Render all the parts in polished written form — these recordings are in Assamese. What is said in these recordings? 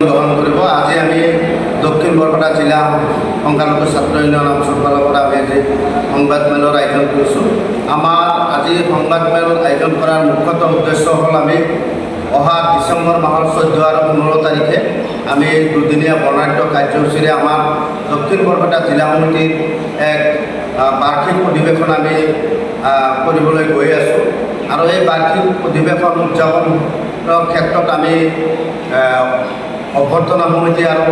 গ্ৰহণ কৰিব। আজি আমি দক্ষিণ বৰপেটা জিলা সংখ্যালঘু ছাত্ৰ ইউনিয়ন অঞ্চলৰ পৰা আমি আজি সংবাদমেলৰ আয়োজন কৰিছোঁ। আমাৰ আজি সংবাদমেল আয়োজন কৰাৰ মুখ্যতঃ উদ্দেশ্য হ'ল আমি অহা ডিচেম্বৰ মাহৰ 14 আৰু 15 তাৰিখে আমি দুদিনীয়া বৰ্ণাঢ্য কাৰ্যসূচীৰে আমাৰ দক্ষিণ বৰপেটা জিলা সমিতিৰ এক বাৰ্ষিক অধিৱেশন আমি কৰিবলৈ গৈ আছোঁ আৰু এই বাৰ্ষিক অধিৱেশন উদযাপনৰ ক্ষেত্ৰত আমি অভ্যৰ্থনা সমিতি আৰু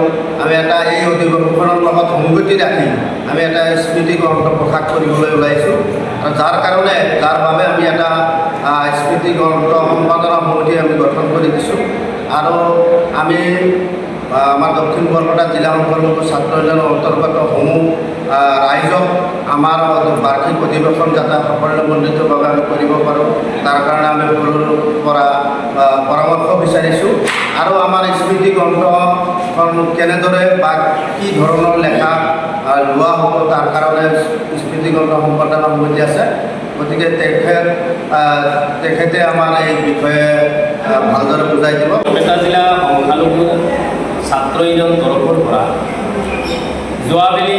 আমি এটা এই অধিৱেশনৰ লগত সংগতি ৰাখি আমি এটা স্মৃতি গ্ৰন্থ প্ৰকাশ কৰিবলৈ ওলাইছোঁ আৰু যাৰ বাবে আমি এটা স্মৃতি গ্ৰন্থ সম্পাদনা সমিতি আমি গঠন কৰি দিছোঁ আৰু আমি আমাৰ দক্ষিণ বৰপেটা জিলা সংখ্যালঘু ছাত্ৰ ইউনিয়নৰ অন্তৰ্গত সমূহ ৰাইজক আমাৰ বাৰ্ষিক অধিৱেশন যাতে সাফল্যমণ্ডিতভাৱে আমি কৰিব পাৰোঁ তাৰ কাৰণে আমি সকলোৰে পৰা পৰামৰ্শ বিচাৰিছোঁ আৰু আমাৰ স্মৃতি গ্ৰন্থখন কেনেদৰে বা কি ধৰণৰ লেখা লোৱা হ'ব তাৰ কাৰণে স্মৃতি গ্ৰন্থ সম্পাদনা সমিতি আছে। গতিকে তেখেতে আমাৰ এই বিষয়ে ভালদৰে বুজাই দিব। বৰপেটা জিলা সংখ্যালঘু ছাত্ৰ ইউনিয়ন তৰফৰ পৰা যোৱাবেলি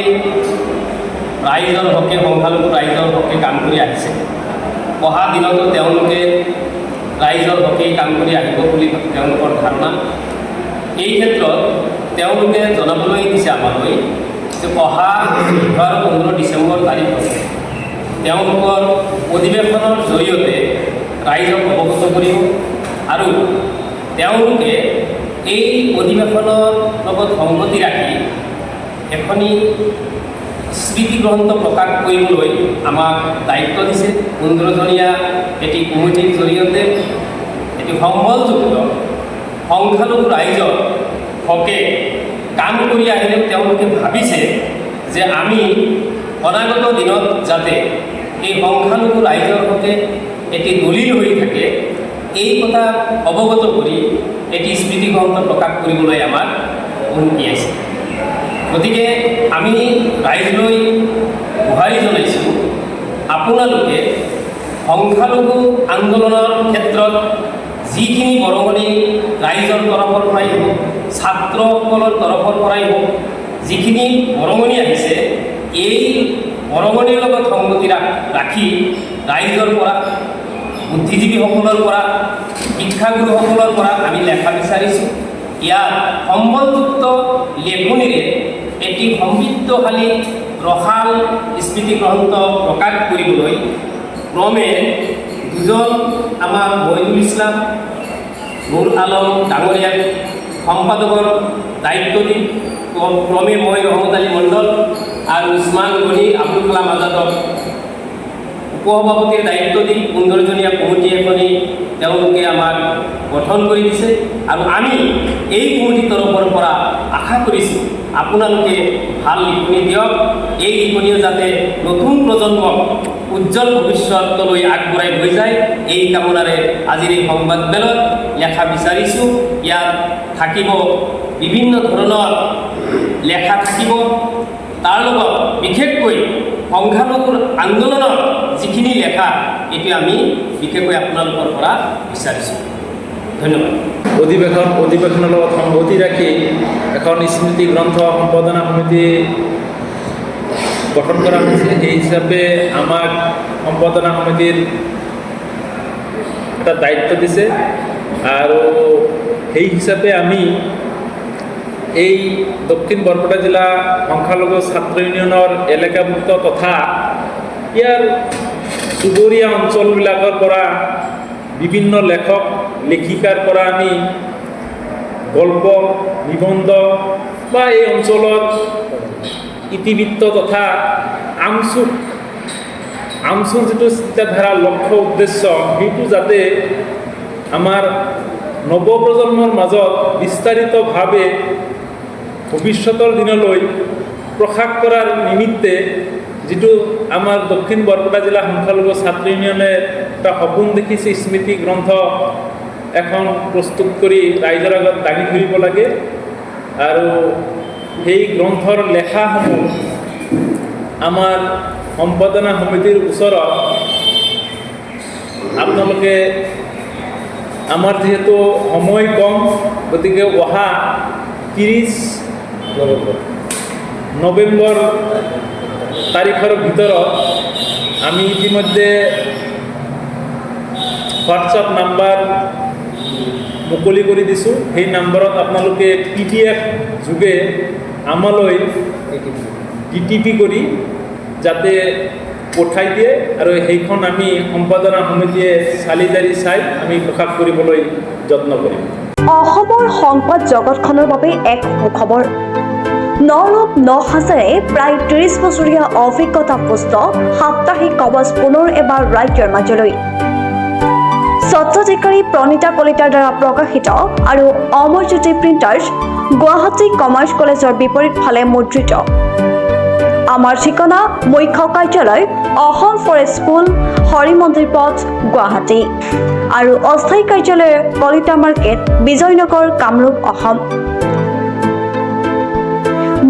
ৰাইজৰ হকে সংখ্যালঘু ৰাইজৰ হকে কাম কৰি আহিছে। অহা দিনতো তেওঁলোকে ৰাইজৰ হকে কাম কৰি আহিব বুলি তেওঁলোকৰ ধাৰণা। এই ক্ষেত্ৰত তেওঁলোকে জনাবলৈ দিছে আমালৈ যে অহা 15 ডিচেম্বৰ তাৰিখত তেওঁলোকৰ অধিৱেশনৰ জৰিয়তে ৰাইজক অৱগত কৰিব আৰু তেওঁলোকে এই অধিৱেশনৰ লগত সংগতি ৰাখি এখনি স্মৃতি গ্ৰন্থ প্ৰকাশ কৰিবলৈ আমাক দায়িত্ব দিছে। 15জনীয়া এটি কমিটিৰ জৰিয়তে এটি সম্বলযুক্ত সংখ্যালঘু ৰাইজৰ হকে কাম কৰি আহিলেও তেওঁলোকে ভাবিছে যে আমি অনাগত দিনত যাতে এই সংখ্যালঘু ৰাইজৰ হকে এটি দলিল হৈ থাকে এই কথা অৱগত কৰি এটি স্মৃতি গ্ৰন্থ প্ৰকাশ কৰিবলৈ আমাক উনুকিয়াইছে। গতিকে আমি ৰাইজলৈ গুহাৰি জনাইছোঁ, আপোনালোকে সংখ্যালঘু আন্দোলনৰ ক্ষেত্ৰত যিখিনি বৰঙণি ৰাইজৰ তৰফৰ পৰাই হওক ছাত্ৰসকলৰ তৰফৰ পৰাই হওক যিখিনি বৰঙণি আহিছে এই বৰঙণিৰ লগত সংগতি ৰাখি ৰাইজৰ পৰা বুদ্ধিজীৱীসকলৰ পৰা শিক্ষাগুৰুসকলৰ পৰা আমি লেখা বিচাৰিছোঁ। ইয়াৰ সম্বলযুক্ত লেখনিৰে এটি সমৃদ্ধশালী ৰসাল স্মৃতি গ্ৰন্থ প্ৰকাশ কৰিবলৈ ক্ৰমে দুজন আমাৰ মহিদুল ইছলাম নুৰ আলম ডাঙৰীয়াক সম্পাদকৰ দায়িত্ব দি ক্ৰমে মই ৰহমত আলী মণ্ডল আৰু উছমান গনি আব্দুল কালাম আজাদক উপসভাপতিৰ দায়িত্ব দি 15জনীয়া কমিটি এখনি তেওঁলোকে আমাক গঠন কৰি দিছে আৰু আমি এই কমিটিৰ তৰফৰ পৰা আশা কৰিছোঁ আপোনালোকে ভাল লিখনি দিয়ক। এই লিখনিও যাতে নতুন প্ৰজন্মক উজ্জ্বল ভৱিষ্যতলৈ আগবঢ়াই লৈ যায় এই কামনাৰে আজিৰ এই সংবাদমেলত লেখা বিচাৰিছোঁ। ইয়াত থাকিব বিভিন্ন ধৰণৰ লেখা থাকিব, তাৰ লগত বিশেষকৈ সংখ্যালঘুৰ আন্দোলনৰ যিখিনি লেখা এইটো আমি বিশেষকৈ আপোনালোকৰ পৰা বিচাৰিছোঁ। ধন্যবাদ। অধিৱেশনৰ লগত সংগতি ৰাখি এখন স্মৃতি গ্ৰন্থ সম্পাদনা সমিতি গঠন কৰা হৈছে। সেই হিচাপে আমাক সম্পাদনা সমিতিৰ এটা দায়িত্ব দিছে আৰু সেই হিচাপে আমি এই দক্ষিণ বৰপেটা জিলা সংখ্যালঘু ছাত্ৰ ইউনিয়নৰ এলেকাভুক্ত তথা ইয়াৰ চুবুৰীয়া অঞ্চলবিলাকৰ পৰা বিভিন্ন লেখক লেখিকাৰ পৰা আমি গল্প নিবন্ধ বা এই অঞ্চলত ইতিবৃত্ত তথা আমচুক যিটো চিন্তাধাৰা লক্ষ্য উদ্দেশ্য সেইটো যাতে আমাৰ নৱপ্ৰজন্মৰ মাজত বিস্তাৰিতভাৱে ভৱিষ্যতৰ দিনলৈ প্ৰকাশ কৰাৰ নিমিত্তে যিটো আমাৰ দক্ষিণ বৰপেটা জিলা সংখ্যালঘু ছাত্ৰ ইউনিয়নে এটা সপোন দেখিছে স্মৃতি গ্ৰন্থ এখন প্ৰস্তুত কৰি ৰাইজৰ আগত দাঙি ধৰিব লাগে আৰু সেই গ্ৰন্থৰ লেখাসমূহ আমাৰ সম্পাদনা সমিতিৰ ওচৰত আপোনালোকে আমাৰ যেহেতু সময় কম গতিকে অহা 30 নৱেম্বৰ তাৰিখৰ ভিতৰত আমি ইতিমধ্যে হোৱাটছআপ নাম্বাৰ মুকলি কৰি দিছোঁ। সেই নাম্বাৰত আপোনালোকে PDF যোগে আমালৈ DTP কৰি যাতে পঠাই দিয়ে আৰু সেইখন আমি সম্পাদনা সমিতিয়ে চালি জাৰি চাই আমি প্ৰকাশ কৰিবলৈ যত্ন কৰিম। অসমৰ সংবাদ জগতখনৰ বাবে এক সুখবৰ। নৰূপ নহাজেৰে প্ৰায় 30 বছৰীয়া অভিজ্ঞতাপুষ্ট সাপ্তাহিক কবচ পুনৰ এবাৰ ৰাজ্যৰ মাজলৈ। স্বত্বাধিকাৰী প্ৰণীতা কলিতাৰ দ্বাৰা প্ৰকাশিত আৰু অমৰজ্যোতি প্ৰিণ্টাৰ্ছ, গুৱাহাটী কমাৰ্চ কলেজৰ বিপৰীত ফালে মুদ্ৰিত। আমাৰ ঠিকনা মুখ্য কাৰ্যালয় অসম ফৰেষ্ট স্কুল, হৰি মন্দিৰ পথ, গুৱাহাটী আৰু অস্থায়ী কাৰ্যালয় কলিতা মাৰ্কেট, বিজয়নগৰ, কামৰূপ, অসম।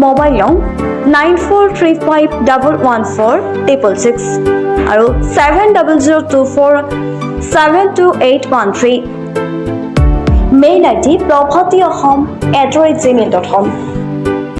মোবাইল নং 9435114666 আৰু 7002472813। Mail ID probhatiahom@gmail.com।